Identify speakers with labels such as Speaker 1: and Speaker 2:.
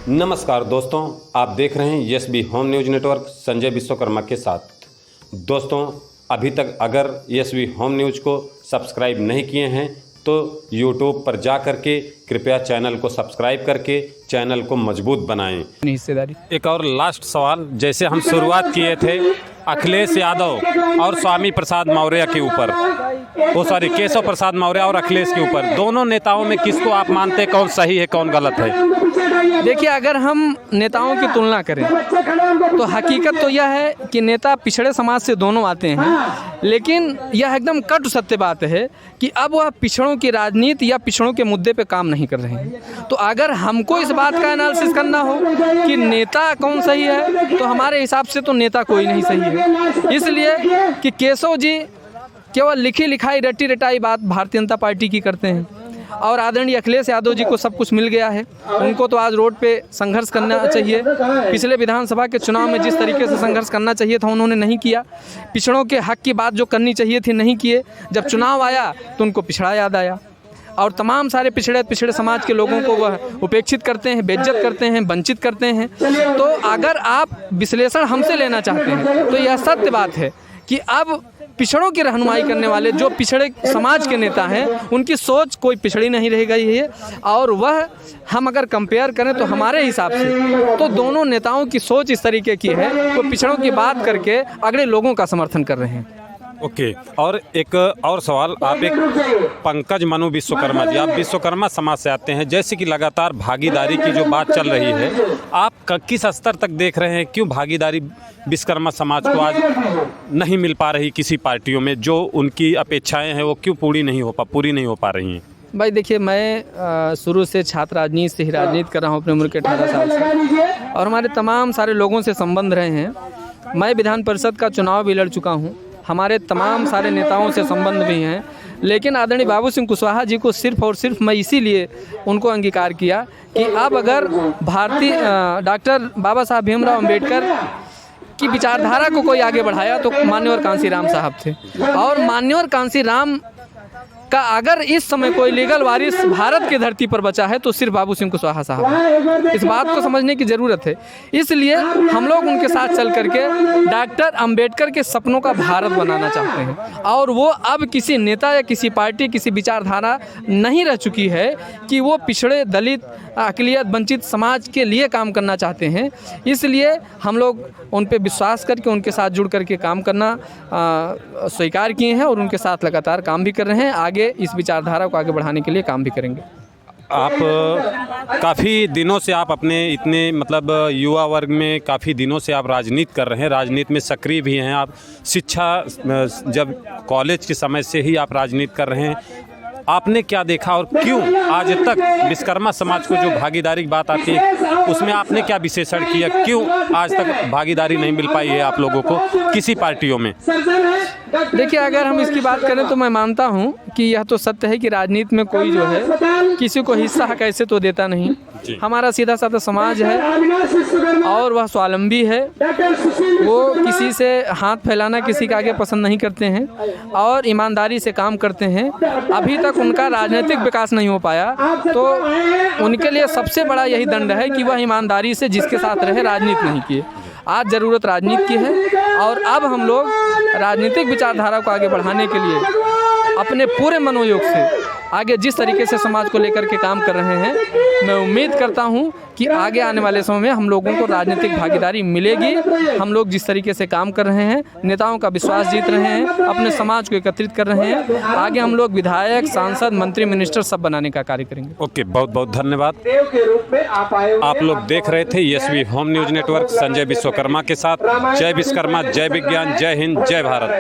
Speaker 1: नमस्कार दोस्तों, आप देख रहे हैं SB home news network Sanjay Vishwakarma के साथ। दोस्तों, अभी तक अगर एसबी होम न्यूज़ को सब्सक्राइब नहीं किए हैं तो यूट्यूब पर जा करके कृपया चैनल को सब्सक्राइब करके चैनल को मजबूत बनाएं।
Speaker 2: हिस्सेदारी।
Speaker 1: एक और लास्ट सवाल, जैसे हम शुरुआत किए थे अखिलेश यादव और स्वामी प्रसाद मौर्य के ऊपर, केशव प्रसाद मौर्य और अखिलेश के ऊपर, दोनों नेताओं में किसको आप मानते हैं कौन सही है कौन गलत है?
Speaker 2: देखिए, अगर हम नेताओं की तुलना करें तो हकीकत तो यह है कि नेता पिछड़े समाज से दोनों आते हैं, लेकिन यह एकदम कटु सत्य बात है कि अब वह पिछड़ों की राजनीति या पिछड़ों के मुद्दे पे काम नहीं कर रहे हैं। तो अगर हमको इस बात का एनालिसिस करना हो कि नेता कौन सही है, तो हमारे हिसाब से तो नेता कोई नहीं सही है। इसलिए कि केशव जी केवल लिखी लिखाई रटी रटाई बात भारतीय जनता पार्टी की करते हैं और आदरणीय अखिलेश यादव जी को सब कुछ मिल गया है। उनको तो आज रोड पे संघर्ष करना चाहिए। पिछले विधानसभा के चुनाव में जिस तरीके से संघर्ष करना चाहिए था उन्होंने नहीं किया। पिछड़ों के हक की बात जो करनी चाहिए थी नहीं किए। जब चुनाव आया तो उनको पिछड़ा याद आया और तमाम सारे पिछड़े समाज के लोगों को वह उपेक्षित करते हैं, बेइज्जत करते हैं, वंचित करते हैं। तो अगर आप विश्लेषण हमसे लेना चाहते हैं तो यह सत्य बात है कि अब पिछड़ों की रहनुमाई करने वाले जो पिछड़े समाज के नेता हैं उनकी सोच कोई पिछड़ी नहीं रह गई है। और वह हम अगर कंपेयर करें तो हमारे हिसाब से तो दोनों नेताओं की सोच इस तरीके की है, वो पिछड़ों की बात करके अगले लोगों का समर्थन कर रहे हैं।
Speaker 1: ओके, और एक और सवाल, आप एक पंकज मनु विश्वकर्मा जी, आप विश्वकर्मा समाज से आते हैं। जैसे कि लगातार भागीदारी की जो बात चल रही है, आप किस स्तर तक देख रहे हैं? क्यों भागीदारी विश्वकर्मा समाज को आज नहीं मिल पा रही? किसी पार्टियों में जो उनकी अपेक्षाएं हैं वो क्यों पूरी नहीं हो पा रही हैं?
Speaker 2: भाई देखिए, मैं शुरू से छात्र राजनीति से ही राजनीति कर रहा हूँ अपने उम्र के 18 साल से, और हमारे तमाम सारे लोगों से संबंध रहे हैं। मैं विधान परिषद का चुनाव भी लड़ चुका हूँ, हमारे तमाम सारे नेताओं से संबंध भी हैं। लेकिन आदरणीय बाबू सिंह कुशवाहा जी को सिर्फ और सिर्फ मैं इसीलिए उनको अंगीकार किया कि अब अगर भारतीय डॉक्टर बाबा साहब भीमराव अम्बेडकर की विचारधारा को कोई आगे बढ़ाया तो मान्यवर कांसीराम साहब थे। और मान्यवर कांसीराम का अगर इस समय कोई लीगल वारिस भारत की धरती पर बचा है तो सिर्फ बाबू सिंह कुशवाहा साहब हैं। इस बात को समझने की ज़रूरत है। इसलिए हम लोग उनके साथ चल करके डॉक्टर अंबेडकर के सपनों का भारत बनाना चाहते हैं, और वो अब किसी नेता या किसी पार्टी किसी विचारधारा नहीं रह चुकी है कि वो पिछड़े दलित अक़लियत वंचित समाज के लिए काम करना चाहते हैं। इसलिए हम लोग उन पर विश्वास करके उनके साथ जुड़ करके काम करना स्वीकार किए हैं और उनके साथ लगातार काम भी कर रहे हैं। आगे इस विचारधारा को आगे बढ़ाने के लिए काम भी करेंगे।
Speaker 1: आप काफ़ी दिनों से आप अपने इतने युवा वर्ग में काफ़ी दिनों से आप राजनीति कर रहे हैं, राजनीति में सक्रिय भी हैं आप। शिक्षा जब कॉलेज के समय से ही आप राजनीति कर रहे हैं, आपने क्या देखा और क्यों आज तक विश्वकर्मा समाज को जो भागीदारी की बात आती है उसमें आपने क्या विश्लेषण किया? क्यों आज तक भागीदारी नहीं मिल पाई है आप लोगों को किसी पार्टियों में?
Speaker 2: देखिए, अगर हम इसकी बात करें तो मैं मानता हूं कि यह तो सत्य है कि राजनीति में कोई जो है किसी को हिस्सा कैसे तो देता नहीं। हमारा सीधा साधा समाज है और वह स्वावलंबी है, वो किसी से हाथ फैलाना किसी के आगे पसंद नहीं करते हैं और ईमानदारी से काम करते हैं। अभी तक उनका राजनीतिक विकास नहीं हो पाया तो उनके लिए सबसे बड़ा यही दंड है कि वह ईमानदारी से जिसके साथ रहे राजनीति नहीं किए। आज ज़रूरत राजनीति की है और अब हम लोग राजनीतिक विचारधारा को आगे बढ़ाने के लिए अपने पूरे मनोयोग से आगे जिस तरीके से समाज को लेकर के काम कर रहे हैं, मैं उम्मीद करता हूं कि आगे आने वाले समय में हम लोगों को राजनीतिक भागीदारी मिलेगी। हम लोग जिस तरीके से काम कर रहे हैं, नेताओं का विश्वास जीत रहे हैं, अपने समाज को एकत्रित कर रहे हैं, आगे हम लोग विधायक, सांसद, मंत्री, मिनिस्टर सब बनाने का कार्य करेंगे।
Speaker 1: ओके, बहुत बहुत धन्यवाद। आप लोग देख रहे थे SB home news network Sanjay Vishwakarma के साथ। जय विश्वकर्मा, जय विज्ञान, जय हिंद, जय भारत।